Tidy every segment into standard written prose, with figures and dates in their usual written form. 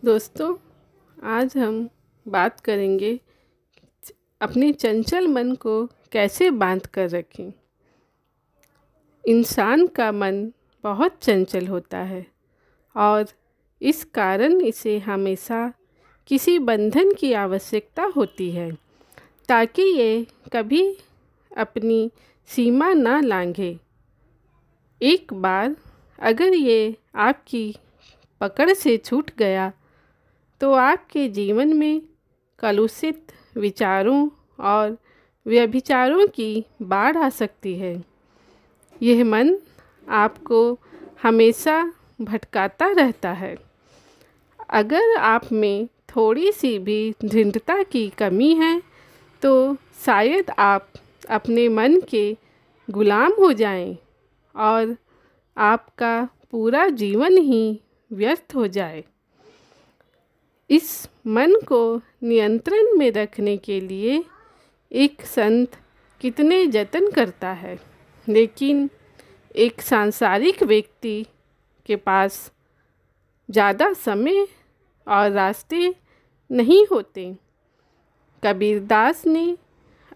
दोस्तों, आज हम बात करेंगे अपने चंचल मन को कैसे बांध कर रखें। इंसान का मन बहुत चंचल होता है और इस कारण इसे हमेशा किसी बंधन की आवश्यकता होती है ताकि ये कभी अपनी सीमा ना लांघे। एक बार अगर ये आपकी पकड़ से छूट गया तो आपके जीवन में कलुषित विचारों और व्यभिचारों की बाढ़ आ सकती है। यह मन आपको हमेशा भटकाता रहता है। अगर आप में थोड़ी सी भी दृढ़ता की कमी है तो शायद आप अपने मन के गुलाम हो जाएं और आपका पूरा जीवन ही व्यर्थ हो जाए। इस मन को नियंत्रण में रखने के लिए एक संत कितने जतन करता है, लेकिन एक सांसारिक व्यक्ति के पास ज़्यादा समय और रास्ते नहीं होते। कबीरदास ने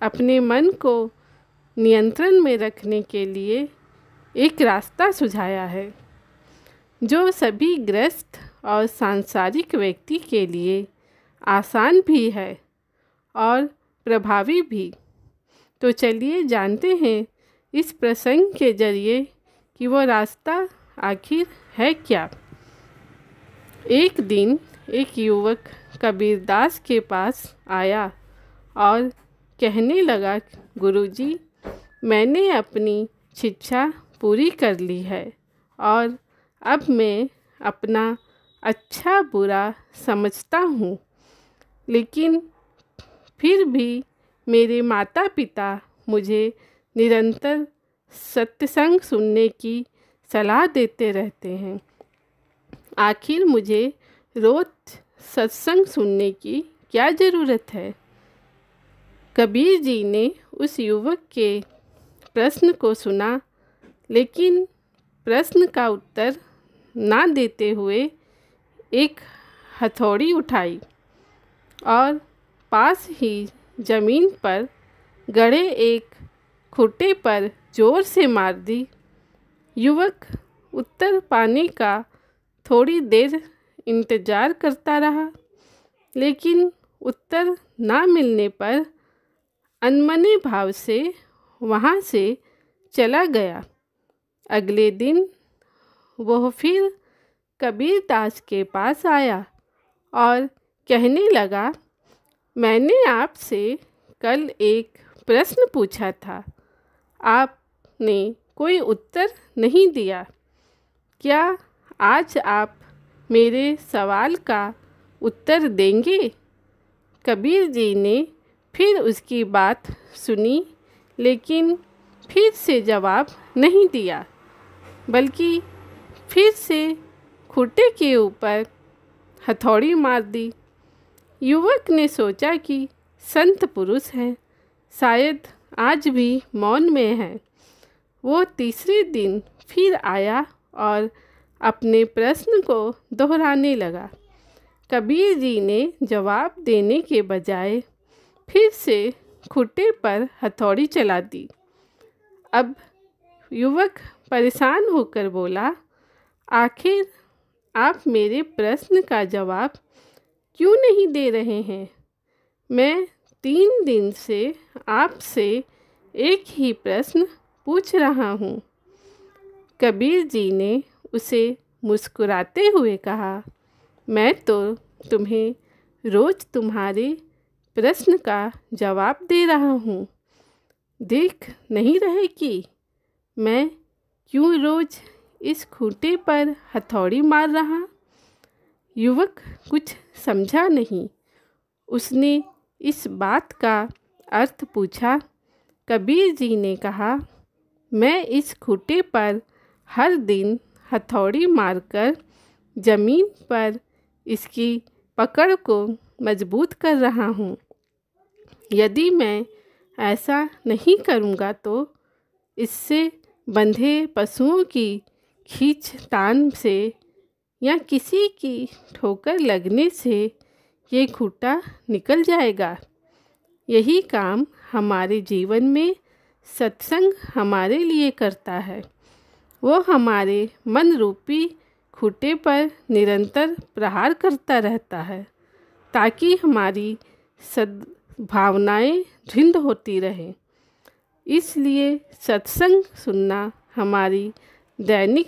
अपने मन को नियंत्रण में रखने के लिए एक रास्ता सुझाया है जो सभी ग्रस्त और सांसारिक व्यक्ति के लिए आसान भी है और प्रभावी भी। तो चलिए जानते हैं इस प्रसंग के जरिए कि वो रास्ता आखिर है क्या। एक दिन एक युवक कबीरदास के पास आया और कहने लगा, गुरुजी, मैंने अपनी शिक्षा पूरी कर ली है और अब मैं अपना अच्छा बुरा समझता हूँ, लेकिन फिर भी मेरे माता पिता मुझे निरंतर सत्संग सुनने की सलाह देते रहते हैं। आखिर मुझे रोज़ सत्संग सुनने की क्या ज़रूरत है? कबीर जी ने उस युवक के प्रश्न को सुना, लेकिन प्रश्न का उत्तर ना देते हुए एक हथौड़ी उठाई और पास ही जमीन पर गड़े एक खूंटे पर जोर से मार दी। युवक उत्तर पाने का थोड़ी देर इंतज़ार करता रहा, लेकिन उत्तर ना मिलने पर अनमने भाव से वहाँ से चला गया। अगले दिन वह फिर कबीरदास के पास आया और कहने लगा, मैंने आपसे कल एक प्रश्न पूछा था, आपने कोई उत्तर नहीं दिया। क्या आज आप मेरे सवाल का उत्तर देंगे? कबीर जी ने फिर उसकी बात सुनी, लेकिन फिर से जवाब नहीं दिया, बल्कि फिर से खूंटे के ऊपर हथौड़ी मार दी। युवक ने सोचा कि संत पुरुष हैं, शायद आज भी मौन में हैं। वो तीसरे दिन फिर आया और अपने प्रश्न को दोहराने लगा। कबीर जी ने जवाब देने के बजाय फिर से खूंटे पर हथौड़ी चला दी। अब युवक परेशान होकर बोला, आखिर आप मेरे प्रश्न का जवाब क्यों नहीं दे रहे हैं? मैं 3 दिन से आपसे एक ही प्रश्न पूछ रहा हूँ। कबीर जी ने उसे मुस्कुराते हुए कहा, मैं तो तुम्हें रोज़ तुम्हारे प्रश्न का जवाब दे रहा हूँ। देख नहीं रहे कि मैं क्यों रोज़ इस खूंटे पर हथौड़ी मार रहा? युवक कुछ समझा नहीं। उसने इस बात का अर्थ पूछा। कबीर जी ने कहा, मैं इस खूंटे पर हर दिन हथौड़ी मारकर ज़मीन पर इसकी पकड़ को मजबूत कर रहा हूँ। यदि मैं ऐसा नहीं करूँगा तो इससे बंधे पशुओं की खींचतान से या किसी की ठोकर लगने से ये खूंटा निकल जाएगा। यही काम हमारे जीवन में सत्संग हमारे लिए करता है। वो हमारे मन रूपी खूंटे पर निरंतर प्रहार करता रहता है ताकि हमारी सद्भावनाएं दृढ़ होती रहें। इसलिए सत्संग सुनना हमारी दैनिक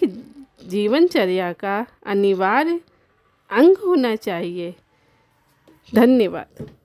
जीवनचर्या का अनिवार्य अंग होना चाहिए। धन्यवाद।